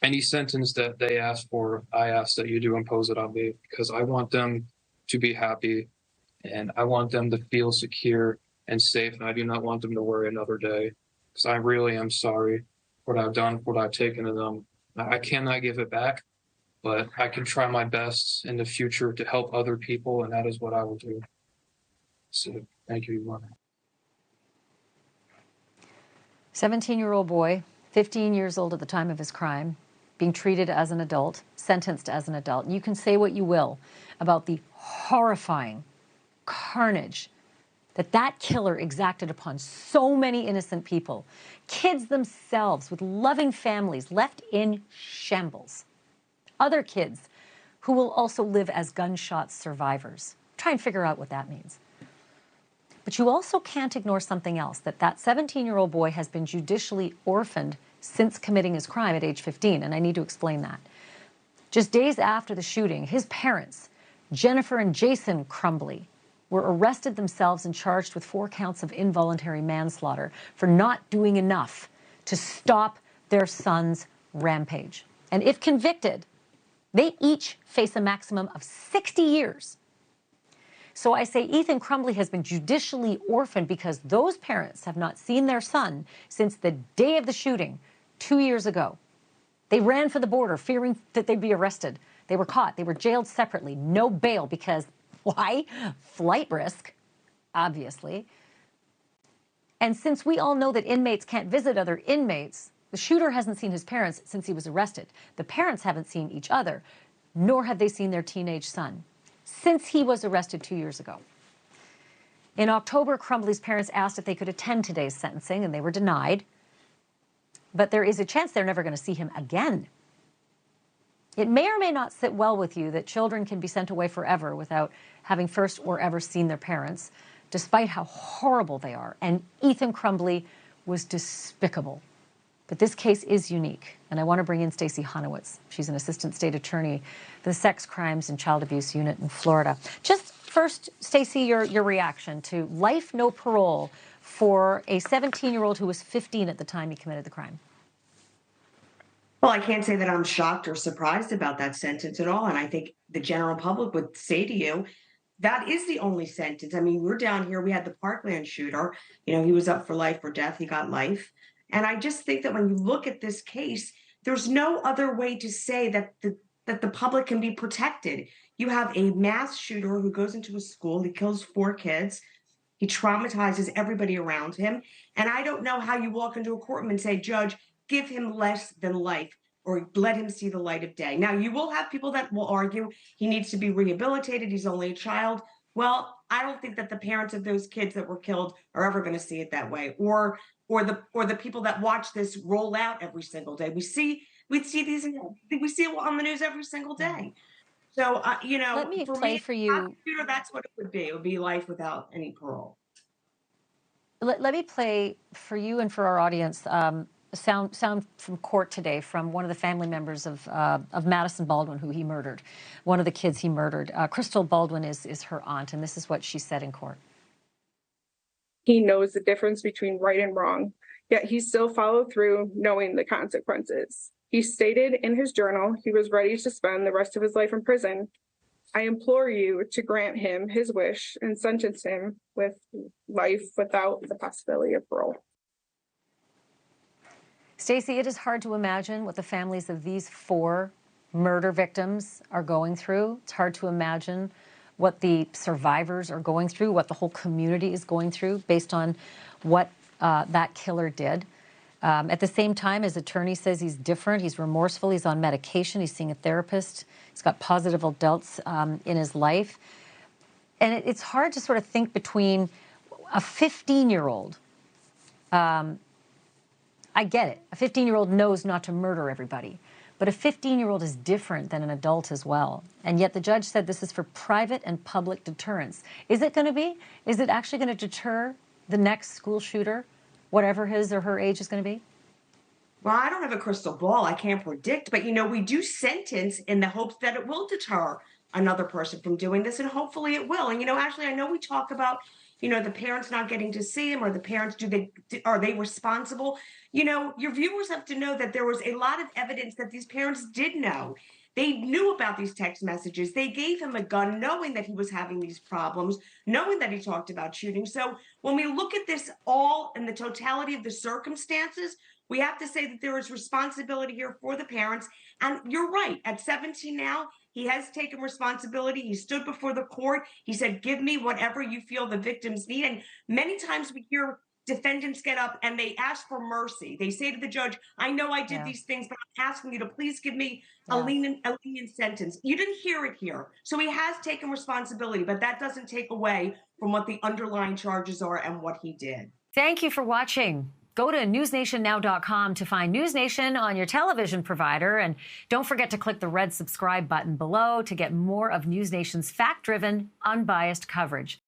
any sentence that they ask for, I ask that you do impose it on me, because I want them to be happy and I want them to feel secure and safe. And I do not want them to worry another day, because I really am sorry for what I've done, for what I've taken to them. I cannot give it back, but I can try my best in the future to help other people, and that is what I will do. So thank you, Yvonne. 17-year-old boy, 15 years old at the time of his crime, being treated as an adult, sentenced as an adult. And you can say what you will about the horrifying carnage that killer exacted upon so many innocent people, kids themselves with loving families left in shambles, other kids who will also live as gunshot survivors. Try and figure out what that means. But you also can't ignore something else, that 17-year-old boy has been judicially orphaned since committing his crime at age 15, and I need to explain that. Just days after the shooting, his parents, Jennifer and Jason Crumbley, were arrested themselves and charged with 4 counts of involuntary manslaughter for not doing enough to stop their son's rampage. And if convicted, they each face a maximum of 60 years. So I say Ethan Crumbley has been judicially orphaned because those parents have not seen their son since the day of the shooting 2 years ago. They ran for the border fearing that they'd be arrested. They were caught. They were jailed separately. No bail because, why? Flight risk, obviously. And since we all know that inmates can't visit other inmates, the shooter hasn't seen his parents since he was arrested. The parents haven't seen each other, nor have they seen their teenage son since he was arrested 2 years ago. In October, Crumbley's parents asked if they could attend today's sentencing, and they were denied. But there is a chance they're never going to see him again. It may or may not sit well with you that children can be sent away forever without having first or ever seen their parents, despite how horrible they are. And Ethan Crumbley was despicable. But this case is unique, and I want to bring in Stacey Honowitz. She's an assistant state attorney for the Sex Crimes and Child Abuse Unit in Florida. Just first, Stacey, your reaction to life, no parole for a 17-year-old who was 15 at the time he committed the crime. Well, I can't say that I'm shocked or surprised about that sentence at all. And I think the general public would say to you, that is the only sentence. I mean, we're down here. We had the Parkland shooter. You know, he was up for life or death. He got life. And I just think that when you look at this case, there's no other way to say that the public can be protected. You have a mass shooter who goes into a school. He kills 4 kids. He traumatizes everybody around him. And I don't know how you walk into a courtroom and say, Judge, give him less than life or let him see the light of day. Now, you will have people that will argue he needs to be rehabilitated. He's only a child. Well, I don't think that the parents of those kids that were killed are ever going to see it that way, or the people that watch this roll out every single day. We see it on the news every single day. So, you know, let me play for you. That's what it would be. It would be life without any parole. Let me play for you and for our audience sound from court today from one of the family members of Madison Baldwin, who he murdered, one of the kids he murdered. Crystal Baldwin is her aunt, and this is what she said in court. He knows the difference between right and wrong, yet he still followed through knowing the consequences. He stated in his journal he was ready to spend the rest of his life in prison. I implore you to grant him his wish and sentence him with life without the possibility of parole. Stacey, it is hard to imagine what the families of these 4 murder victims are going through. It's hard to imagine what the survivors are going through, what the whole community is going through based on what that killer did. At the same time, his attorney says he's different, he's remorseful, he's on medication, he's seeing a therapist, he's got positive adults in his life. And it's hard to sort of think between a 15-year-old, I get it, a 15-year-old knows not to murder everybody, but a 15-year-old is different than an adult as well. And yet the judge said this is for private and public deterrence. Is it going to be? Is it actually going to deter the next school shooter, whatever his or her age is going to be? Well, I don't have a crystal ball. I can't predict. But, you know, we do sentence in the hopes that it will deter another person from doing this, and hopefully it will. And, you know, Ashleigh, I know we talk about, you know, the parents not getting to see him, or the parents, are they responsible? You know, your viewers have to know that there was a lot of evidence that these parents did know. They knew about these text messages. They gave him a gun knowing that he was having these problems, knowing that he talked about shooting. So when we look at this all in the totality of the circumstances, we have to say that there is responsibility here for the parents. And you're right, at 17 now, he has taken responsibility. He stood before the court. He said, give me whatever you feel the victims need. And many times we hear defendants get up and they ask for mercy. They say to the judge, I know I did these things, but I'm asking you to please give me a lenient sentence. You didn't hear it here. So he has taken responsibility, but that doesn't take away from what the underlying charges are and what he did. Thank you for watching. Go to newsnationnow.com to find NewsNation on your television provider. And don't forget to click the red subscribe button below to get more of NewsNation's fact-driven, unbiased coverage.